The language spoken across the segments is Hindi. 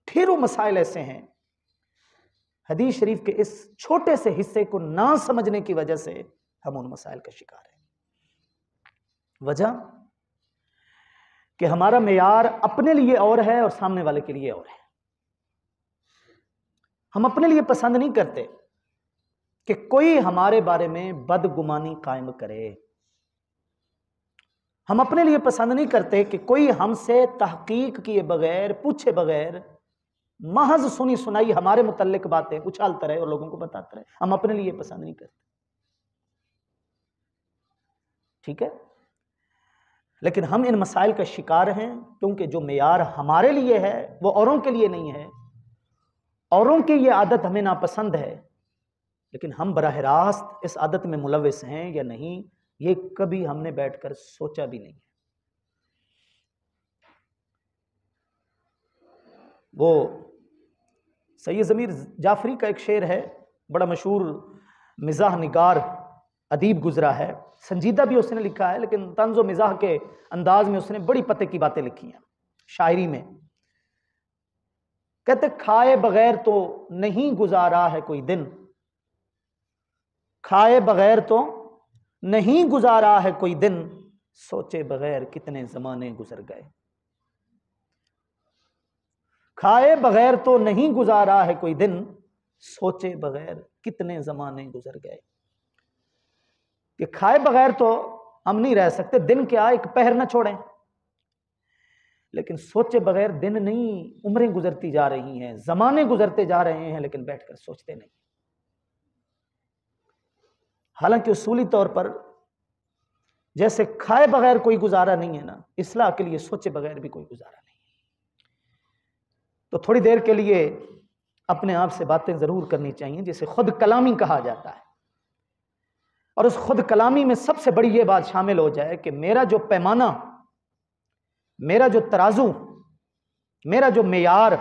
ढेरों मसाइल ऐसे हैं, हदीस शरीफ के इस छोटे से हिस्से को ना समझने की वजह से हम उन मसाइल का शिकार हैं। वजह कि हमारा मेयार अपने लिए और है और सामने वाले के लिए और है। हम अपने लिए पसंद नहीं करते कि कोई हमारे बारे में बदगुमानी कायम करे। हम अपने लिए पसंद नहीं करते कि कोई हमसे तहकीक किए बगैर, पूछे बगैर, महज सुनी सुनाई हमारे मुतल्लिक बातें उछालता रहे और लोगों को बताता रहे। हम अपने लिए पसंद नहीं करते, ठीक है। लेकिन हम इन मसाइल का शिकार हैं क्योंकि जो मेयार हमारे लिए है वो औरों के लिए नहीं है। औरों की ये आदत हमें नापसंद है, लेकिन हम बराह रास्त इस आदत में मुलविस हैं या नहीं, ये कभी हमने बैठकर सोचा भी नहीं है। वो सैयद ज़मीर जाफरी का एक शेर है, बड़ा मशहूर मिजाह निगार अदीब गुजरा है, संजीदा भी उसने लिखा है, लेकिन तंज़ो मिजाह के अंदाज में उसने बड़ी पते की बातें लिखी हैं शायरी में। कहते खाए बगैर तो नहीं गुजारा है कोई दिन, खाए बगैर तो नहीं गुजारा है कोई दिन, सोचे बगैर कितने जमाने गुजर गए। खाए बगैर तो नहीं गुजारा है कोई दिन, सोचे बगैर कितने जमाने गुजर गए। कि खाए बगैर तो हम नहीं रह सकते, दिन क्या एक पहर न छोड़ें, लेकिन सोचे बगैर दिन नहीं, उम्रें गुजरती जा रही हैं, जमाने गुजरते जा रहे हैं, लेकिन बैठकर सोचते नहीं। हालांकि उसूली तौर पर जैसे खाए बगैर कोई गुजारा नहीं है ना, इस्लाह के लिए सोचे बगैर भी कोई गुजारा नहीं है। तो थोड़ी देर के लिए अपने आप से बातें जरूर करनी चाहिए, जिसे खुद कलामी कहा जाता है। और उस खुद कलामी में सबसे बड़ी ये बात शामिल हो जाए कि मेरा जो पैमाना, मेरा जो तराजू, मेरा जो मेयार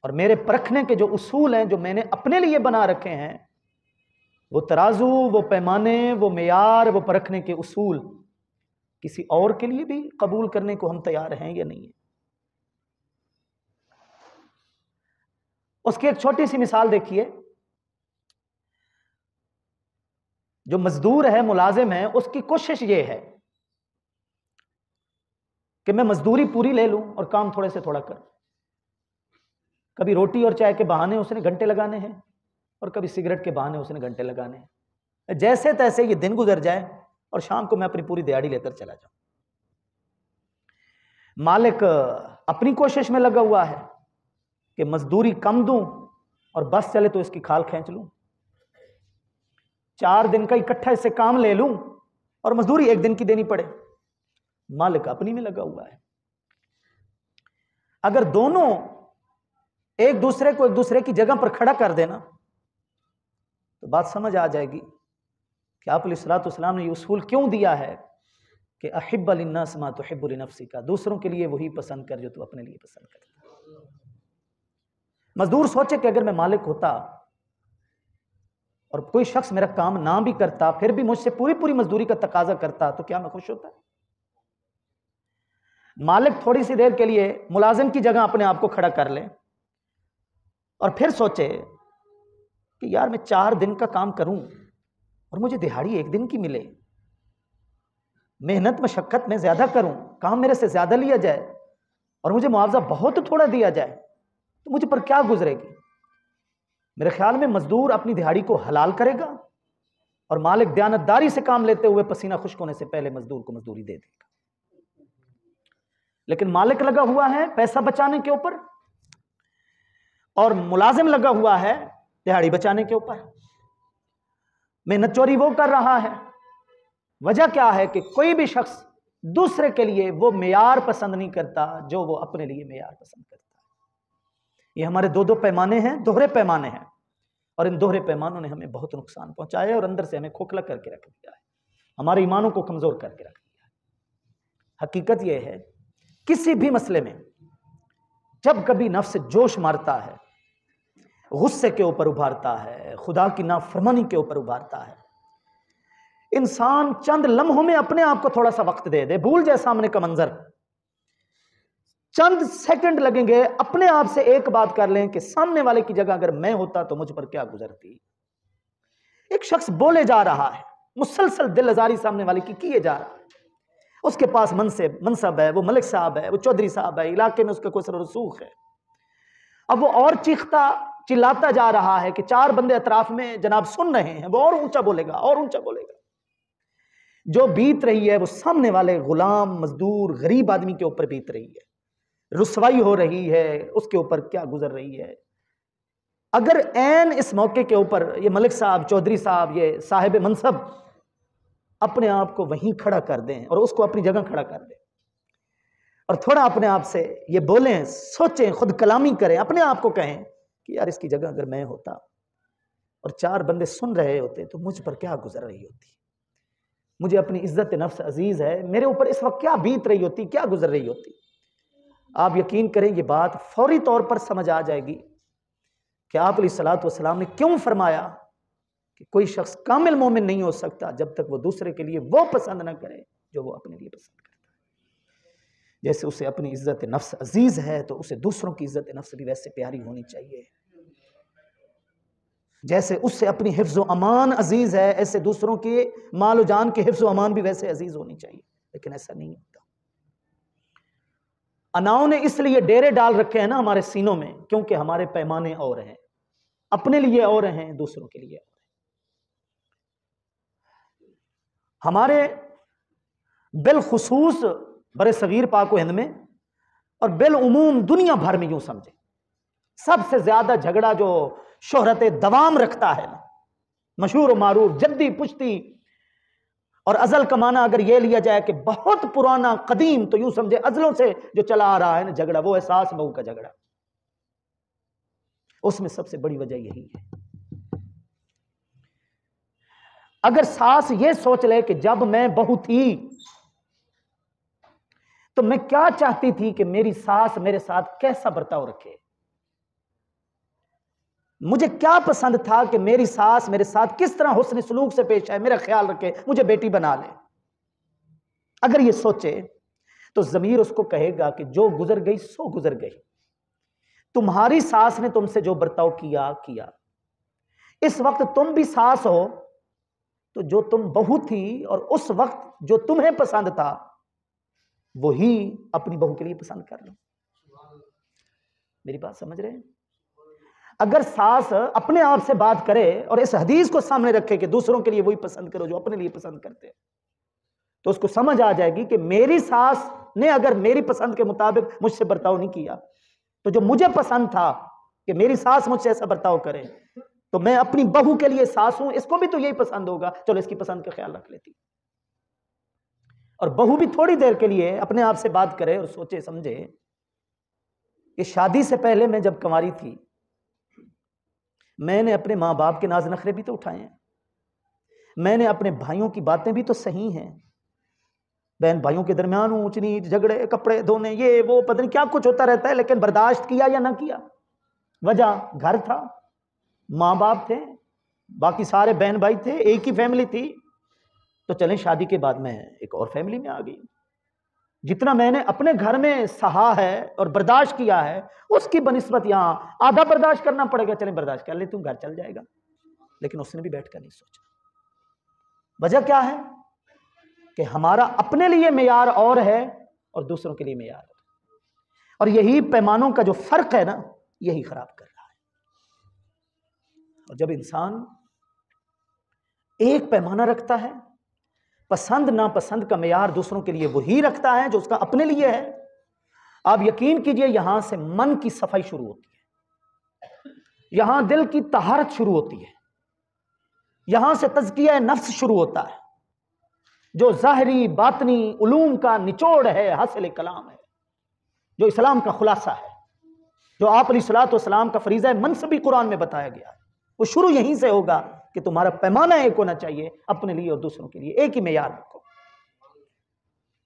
और मेरे परखने के जो उसूल हैं जो मैंने अपने लिए बना रखे हैं, वो तराजू, वो पैमाने, वो मेयार, वो परखने के उसूल किसी और के लिए भी कबूल करने को हम तैयार हैं या नहीं है। उसकी एक छोटी सी मिसाल देखिए। जो मजदूर है, मुलाजिम है, उसकी कोशिश ये है कि मैं मजदूरी पूरी ले लूं और काम थोड़े से थोड़ा करूं। कभी रोटी और चाय के बहाने उसने घंटे लगाने हैं और कभी सिगरेट के बहाने उसने घंटे लगाने हैं। जैसे तैसे ये दिन गुजर जाए और शाम को मैं अपनी पूरी दिहाड़ी लेकर चला जाऊं। मालिक अपनी कोशिश में लगा हुआ है कि मजदूरी कम दूं और बस चले तो इसकी खाल खींच लूं, 4 दिन का इकट्ठा इससे काम ले लूं और मजदूरी 1 दिन की देनी पड़े। मालिक अपनी में लगा हुआ है। अगर दोनों एक दूसरे को एक दूसरे की जगह पर खड़ा कर देना तो बात समझ आ जाएगी कि आप अलैहिस्सलाम ने ये उसूल क्यों दिया है कि अहिब्ब लिन्नास मा तुहिब्बु लिनफ्सिका, दूसरों के लिए वही पसंद कर जो तू अपने लिए पसंद करता। मजदूर सोचे कि अगर मैं मालिक होता और कोई शख्स मेरा काम ना भी करता फिर भी मुझसे पूरी पूरी मजदूरी का तकाजा करता तो क्या मैं खुश होता? मालिक थोड़ी सी देर के लिए मुलाजिम की जगह अपने आप को खड़ा कर ले और फिर सोचे कि यार मैं 4 दिन का काम करूं और मुझे दिहाड़ी 1 दिन की मिले, मेहनत मशक्कत में ज्यादा करूं, काम मेरे से ज्यादा लिया जाए और मुझे मुआवजा बहुत थोड़ा दिया जाए तो मुझे पर क्या गुजरेगी? मेरे ख्याल में मजदूर अपनी दिहाड़ी को हलाल करेगा और मालिक दयानतदारी से काम लेते हुए पसीना खुश्क होने से पहले मजदूर को मजदूरी दे देगा। लेकिन मालिक लगा हुआ है पैसा बचाने के ऊपर और मुलाजिम लगा हुआ है दिहाड़ी बचाने के ऊपर। मेहनत चोरी वो कर रहा है। वजह क्या है कि कोई भी शख्स दूसरे के लिए वो मेयार पसंद नहीं करता जो वो अपने लिए मेयार पसंद करता है। ये हमारे 2 पैमाने हैं, दोहरे पैमाने हैं, और इन दोहरे पैमानों ने हमें बहुत नुकसान पहुंचाया है और अंदर से हमें खोखला करके रख दिया है, हमारे ईमानों को कमजोर करके रख दिया है। हकीकत यह है किसी भी मसले में जब कभी नफ्स जोश मारता है, गुस्से के ऊपर उभारता है, खुदा की नाफरमानी के ऊपर उभारता है, इंसान चंद लम्हों में अपने आप को थोड़ा सा वक्त दे दे, भूल जाए सामने का मंजर, चंद सेकंड लगेंगे, अपने आप से एक बात कर लें कि सामने वाले की जगह अगर मैं होता तो मुझ पर क्या गुजरती। एक शख्स बोले जा रहा है, मुसलसल दिल आजारी सामने वाले की किए जा रहा है, उसके पास मनसब है, वो मलिक साहब है, वो चौधरी साहब है, इलाके में उसका कोई सर रसूख है। अब वो और चीखता चिल्लाता जा रहा है कि चार बंदे अतराफ में जनाब सुन रहे हैं, वो और ऊंचा बोलेगा, और ऊंचा बोलेगा। जो बीत रही है वो सामने वाले गुलाम मजदूर गरीब आदमी के ऊपर बीत रही है, रुसवाई हो रही है, उसके ऊपर क्या गुजर रही है। अगर ऐन इस मौके के ऊपर ये मलिक साहब, चौधरी साहब, ये साहिब मनसब अपने आप को वहीं खड़ा कर दें और उसको अपनी जगह खड़ा कर दें और थोड़ा अपने आप से ये बोलें, सोचें, खुद कलामी करें, अपने आप को कहें कि यार इसकी जगह अगर मैं होता और चार बंदे सुन रहे होते तो मुझ पर क्या गुजर रही होती, मुझे अपनी इज्जत नफ्स अजीज है, मेरे ऊपर इस वक्त क्या बीत रही होती, क्या गुजर रही होती। आप यकीन करें ये बात फौरी तौर पर समझ आ जाएगी कि आप अलैहिस्सलातु वस्सलाम ने क्यों फरमाया कि कोई शख्स कामिल मोमिन नहीं हो सकता जब तक वो दूसरे के लिए वो पसंद ना करे जो वो अपने लिए पसंद करता है। जैसे उसे अपनी इज्जत नफ्स अजीज है तो उसे दूसरों की इज्जत नफ्स भी वैसे प्यारी होनी चाहिए। जैसे उससे अपनी हिफ्ज़ व अमान अजीज है, ऐसे दूसरों के माल व जान के हिफ्ज़ व अमान भी वैसे अजीज होनी चाहिए, लेकिन ऐसा नहीं होता। अनाओं ने इसलिए डेरे डाल रखे हैं ना हमारे सीनों में, क्योंकि हमारे पैमाने और हैं, अपने लिए और हैं, दूसरों के लिए और हैं। हमारे बिलखुसूस बरे सगीर पाक व हिंद में और बिल उमूम दुनिया भर में यूं समझे सबसे ज्यादा झगड़ा जो शोहरत दवाम रखता है ना, मशहूर मारूफ जद्दी पुश्ती और अजल का माना अगर यह लिया जाए कि बहुत पुराना कदीम, तो यूं समझे अजलों से जो चला आ रहा है ना झगड़ा, वो है सास बहू का झगड़ा। उसमें सबसे बड़ी वजह यही है। अगर सास ये सोच ले कि जब मैं बहू थी तो मैं क्या चाहती थी कि मेरी सास मेरे साथ कैसा बर्ताव रखे, मुझे क्या पसंद था कि मेरी सास मेरे साथ किस तरह हुस्न सलूक से पेश आए, मेरा ख्याल रखे, मुझे बेटी बना ले। अगर ये सोचे तो ज़मीर उसको कहेगा कि जो गुजर गई सो गुजर गई, तुम्हारी सास ने तुमसे जो बर्ताव किया किया, इस वक्त तुम भी सास हो तो जो तुम बहू थी और उस वक्त जो तुम्हें पसंद था वही अपनी बहू के लिए पसंद कर लो। मेरी बात समझ रहे हैं? अगर सास अपने आप से बात करे और इस हदीस को सामने रखे कि दूसरों के लिए वही पसंद करो जो अपने लिए पसंद करते हैं, तो उसको समझ आ जाएगी कि मेरी सास ने अगर मेरी पसंद के मुताबिक मुझसे बर्ताव नहीं किया तो जो मुझे पसंद था कि मेरी सास मुझसे ऐसा बर्ताव करे, तो मैं अपनी बहू के लिए सास हूं, इसको भी तो यही पसंद होगा, चलो इसकी पसंद का ख्याल रख लेती। और बहू भी थोड़ी देर के लिए अपने आप से बात करे और सोचे समझे कि शादी से पहले मैं जब कुंवारी थी मैंने अपने माँ बाप के नाज नखरे भी तो उठाए हैं, मैंने अपने भाइयों की बातें भी तो सही हैं, बहन भाइयों के दरमियान ऊंच नीच, झगड़े, कपड़े धोने, ये वो पता नहीं क्या कुछ होता रहता है, लेकिन बर्दाश्त किया या ना किया। वजह घर था, माँ बाप थे, बाकी सारे बहन भाई थे, एक ही फैमिली थी। तो चलें शादी के बाद मैं एक और फैमिली में आ गई। जितना मैंने अपने घर में सहा है और बर्दाश्त किया है उसकी बनिस्बत यहाँ आधा बर्दाश्त करना पड़ेगा। चलें बर्दाश्त कर ले, तुम घर चल जाएगा। लेकिन उसने भी बैठकर नहीं सोचा। वजह क्या है कि हमारा अपने लिए मेयार और है और दूसरों के लिए मेयार और, और यही पैमानों का जो फर्क है ना, यही खराब कर रहा है। और जब इंसान एक पैमाना रखता है, पसंद नापसंद का मेयार दूसरों के लिए वही रखता है जो उसका अपने लिए है, आप यकीन कीजिए यहां से मन की सफाई शुरू होती है, यहां दिल की तहारत शुरू होती है, यहां से तज़किया नफ्स शुरू होता है, जो ज़ाहिरी बातनी उलूम का निचोड़ है, हासिल कलाम है, जो इस्लाम का खुलासा है, जो आप अलैहिस्सलातु वस्सलाम का फरीज़ा मनसबी कुरान में बताया गया है, वो शुरू यहीं से होगा कि तुम्हारा पैमाना एक होना चाहिए, अपने लिए और दूसरों के लिए एक ही मेयार रखो।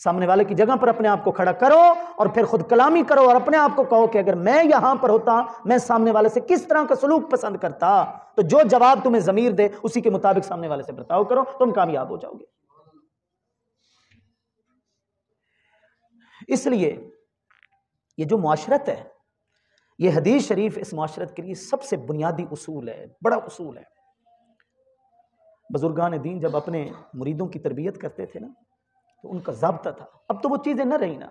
सामने वाले की जगह पर अपने आप को खड़ा करो और फिर खुद कलामी करो और अपने आप को कहो कि अगर मैं यहां पर होता, मैं सामने वाले से किस तरह का सलूक पसंद करता, तो जो जवाब तुम्हें ज़मीर दे उसी के मुताबिक सामने वाले से बर्ताव करो, तुम कामयाब हो जाओगे। इसलिए ये जो मुआशरत है, ये हदीस शरीफ इस मुआशरत के लिए सबसे बुनियादी उसूल है, बड़ा उसूल है। बुजुर्गान दीन जब अपने मुरीदों की तरबियत करते थे ना, तो उनका ज़ाब्ता था। अब तो वो चीज़ें न रही ना।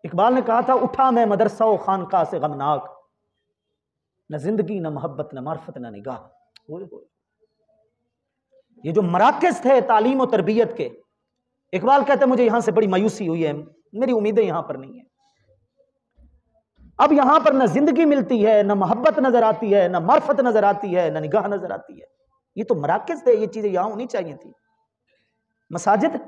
इकबाल ने कहा था, उठा मैं मदरसा व खानकाह से गमनाक, न जिंदगी न मोहब्बत न मार्फत न निगाह। ये जो मराकज़ थे तालीम और तरबियत के, इकबाल कहते मुझे यहां से बड़ी मायूसी हुई है, मेरी उम्मीदें यहां पर नहीं है। अब यहां पर न जिंदगी मिलती है, न मोहब्बत नजर आती है, न मार्फत नजर आती है, न निगाह नजर आती है। ये तो मराकज़ थे, ये चीजें यहां होनी चाहिए थी। मसाजिद,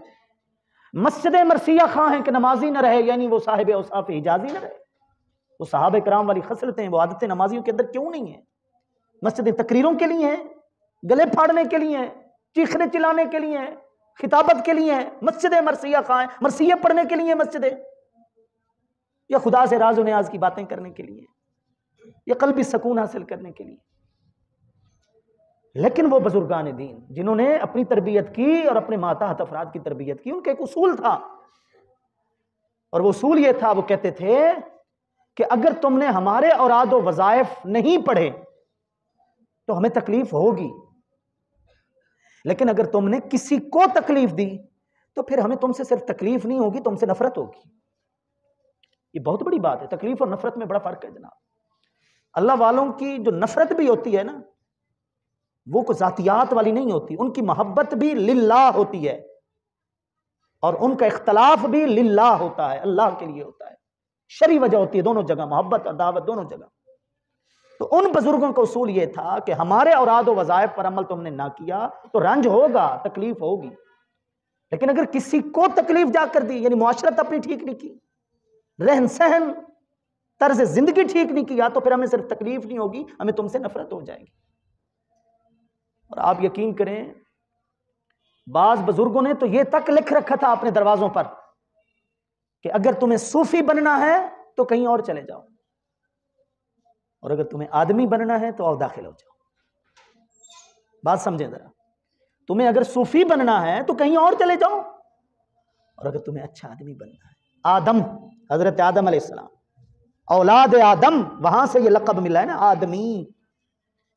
मस्जिद मरसिया खां है कि नमाजी न रहे, यानी वो साहिब औसाफ हिजाजी न रहे। वो सहाबे कराम वाली खसलतें हैं, वो आदतें नमाजियों के अंदर क्यों नहीं है? मस्जिदें तकरीरों के लिए हैं, गले फाड़ने के लिए हैं, चीखने चिल्लाने के लिए हैं, खिताबत के लिए हैं। मस्जिद मरसिया खां है, मरसिया पढ़ने के लिए मस्जिदें, या खुदा से राज न्याज की बातें करने के लिए, या कल्बी सकून हासिल करने के लिए। लेकिन वो बुजुर्गान दीन जिन्होंने अपनी तरबियत की और अपने माताहत अफराद की तरबियत की, उनका एक उसूल था, और वो उसूल ये था, वो कहते थे कि अगर तुमने हमारे औराद व वज़ाइफ नहीं पढ़े तो हमें तकलीफ होगी, लेकिन अगर तुमने किसी को तकलीफ दी तो फिर हमें तुमसे सिर्फ तकलीफ नहीं होगी, तुमसे नफरत होगी। ये बहुत बड़ी बात है। तकलीफ और नफरत में बड़ा फर्क है जनाब। अल्लाह वालों की जो नफरत भी होती है ना, वो कोई जातियात वाली नहीं होती, उनकी मोहब्बत भी लिल्लाह होती है, और उनका इख्तलाफ भी लिल्लाह होता है, अल्लाह के लिए होता है। शरी वजह होती है दोनों जगह, मोहब्बत और दावत दोनों जगह। तो उन बुजुर्गों का उसूल ये था कि हमारे औराद व वज़ाइफ पर अमल तुमने ना किया तो रंज होगा, तकलीफ होगी, लेकिन अगर किसी को तकलीफ जाकर दी, यानी मुआशरत अपनी ठीक नहीं की, रहन सहन तर्ज जिंदगी ठीक नहीं किया, तो फिर हमें सिर्फ तकलीफ नहीं होगी, हमें तुमसे नफरत हो जाएगी। और आप यकीन करें, बाज बुजुर्गों ने तो यह तक लिख रखा था अपने दरवाजों पर कि अगर तुम्हें सूफी बनना है तो कहीं और चले जाओ, और अगर तुम्हें आदमी बनना है तो आओ दाखिल हो जाओ। बात समझें जरा, तुम्हें अगर सूफी बनना है तो कहीं और चले जाओ, और अगर तुम्हें अच्छा आदमी बनना है, आदम, हजरत आदम अलैहिस्सलाम, औलाद आदम, वहां से ये लक़ब मिला है ना, आदमी,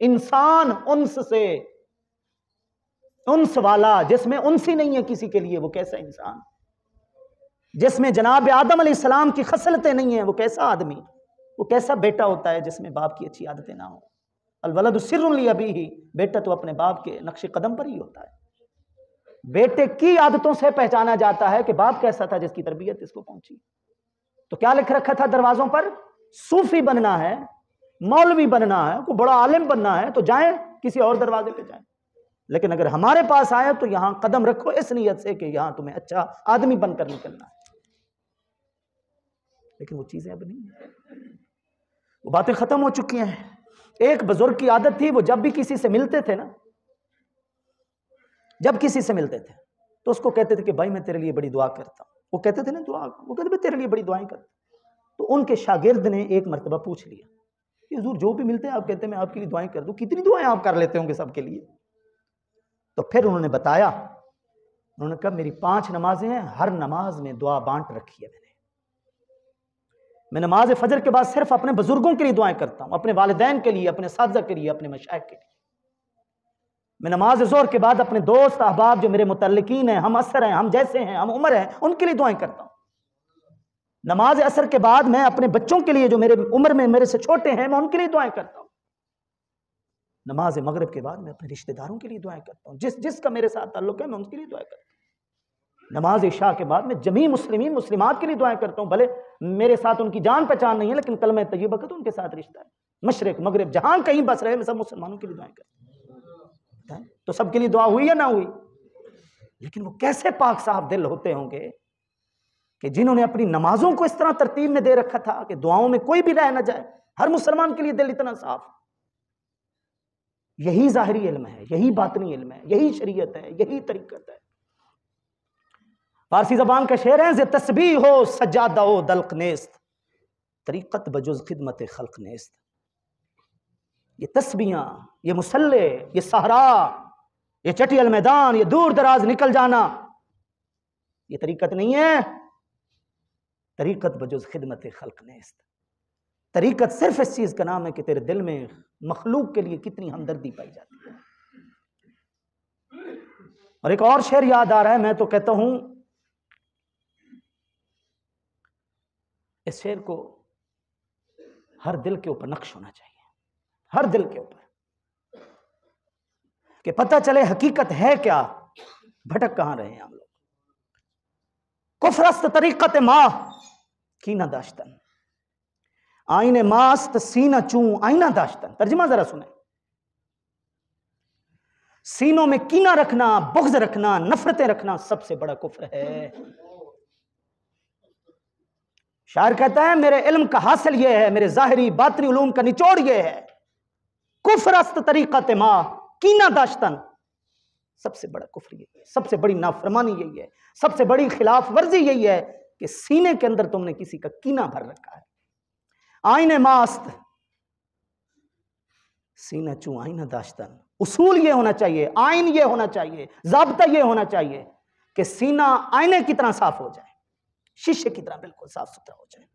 इंसान, उन्स से, उन्स वाला, जिसमें उन्स ही नहीं है किसी के लिए, वो कैसा इंसान? जिसमें जनाब आदम अलैहिस्सलाम की खसलतें नहीं है, वो कैसा आदमी? वो कैसा बेटा होता है जिसमें बाप की अच्छी आदतें ना हो? अलवलदु सिर्रुन लि अबीही, बेटा तो अपने बाप के नक्शे कदम पर ही होता है। बेटे की आदतों से पहचाना जाता है कि बाप कैसा था जिसकी तरबियत इसको पहुंची। तो क्या लिख रखा था दरवाजों पर? सूफी बनना है, मौलवी बनना है, कोई बड़ा आलिम बनना है तो जाएं, किसी और दरवाजे पे जाएं, लेकिन अगर हमारे पास आए तो यहां कदम रखो इस नीयत से कि यहां तुम्हें अच्छा आदमी बनकर निकलना है। लेकिन वो चीजें अब नहीं है, वो बातें खत्म हो चुकी हैं। एक बुजुर्ग की आदत थी, वो जब भी किसी से मिलते थे ना, जब किसी से मिलते थे तो उसको कहते थे कि भाई मैं तेरे लिए बड़ी दुआ करता हूं। वो कहते थे ना दुआ, वो कहते मैं तेरे लिए बड़ी दुआएं करता। तो उनके शागिर्द ने एक मरतबा पूछ लिया कि हुजूर जो भी मिलते हैं आप कहते हैं मैं आपके लिए दुआएं कर दूं, कितनी दुआएं आप कर लेते होंगे सबके लिए? तो फिर उन्होंने बताया, उन्होंने कहा मेरी 5 नमाजें हैं, हर नमाज में दुआ बांट रखी है मैं नमाज फजर के बाद सिर्फ अपने बुजुर्गों के लिए दुआएं करता हूं, अपने वालिदैन के लिए, अपने साथी के लिए, अपने मशाइख के लिए। मैं नमाज ज़ोहर के बाद अपने दोस्त अहबाब जो मेरे मुतल्लिकीन हैं, हम असर हैं, हम जैसे हैं, हम उम्र हैं, उनके लिए दुआएं करता हूं। नमाज असर के बाद मैं अपने बच्चों के लिए जो मेरे उम्र में मेरे से छोटे हैं, मैं उनके लिए दुआएं करता हूं। नमाज मगरिब के बाद मैं अपने रिश्तेदारों के लिए दुआएं करता हूं, जिसका मेरे साथ ताल्लुक है मैं उनके लिए दुआएं करता हूं। नमाज इशा के बाद मैं जमी मुस्लिमीन मुस्लिमात के लिए दुआएं करता हूं, भले मेरे साथ उनकी जान पहचान नहीं है लेकिन कलमा तय्यबा का तो उनके साथ रिश्ता है। मशरिक मगरिब जहां कहीं बस रहे, मैं सब मुसलमानों के लिए दुआएं करता हूं। तो सबके लिए दुआ हुई या ना हुई? लेकिन वो कैसे पाक साफ दिल होते होंगे कि जिन्होंने अपनी नमाजों को इस तरह तरतीब में दे रखा था कि दुआओं में कोई भी रह ना जाए, हर मुसलमान के लिए दिल इतना साफ। यही ज़ाहिरी इल्म है, यही बातनी इल्म है, यही शरीयत है, यही तरीकत है। फारसी जबान का शेर है, जे तस्बीह हो सज्जादा हो दल्क नेस्त, तरीकत बजुज़ खिदमत खल्क नेस्त। ये तस्बीहां, ये मुसल्ले, ये सहरा, ये चटियल मैदान, ये दूर दराज निकल जाना, ये तरीकत नहीं है। तरीक़त बजुज़ खिदमत खल्क़ नेस्त। तरीक़त सिर्फ इस चीज़ का नाम है कि तेरे दिल में मखलूक के लिए कितनी हमदर्दी पाई जाती है। और एक और शेर याद आ रहा है, मैं तो कहता हूं इस शेर को हर दिल के ऊपर नक्श होना चाहिए, हर दिल के ऊपर, कि पता चले हकीकत है क्या, भटक कहां रहे हैं हम लोग। कुफ्रस्त तरीक़त माँ कीना दाश्तन, आईने मास्त सीना चूं आईना दाश्तन। तर्जुमा जरा सुने। सीनों में कीना रखना, बुग़्ज़ रखना, नफरतें रखना सबसे बड़ा कुफ्र है। शायर कहता है मेरे इल्म का हासिल यह है, मेरे ज़ाहिरी बातिनी उलूम का निचोड़ यह है, कुफ्रस्त तरीक़त माँ कीना दाश्तन, सबसे बड़ा कुफ्र यही है, सबसे बड़ी नाफरमानी यही है, सबसे बड़ी खिलाफ वर्जी यही है कि सीने के अंदर तुमने किसी का कीना भर रखा है। आईने मास्त सीना चूं आईना दाश्तन, उसूल ये होना चाहिए, आइन ये होना चाहिए, ज़ाब्ता ये होना चाहिए कि सीना आईने की तरह साफ हो जाए, शीशे की तरह बिल्कुल साफ सुथरा हो जाए।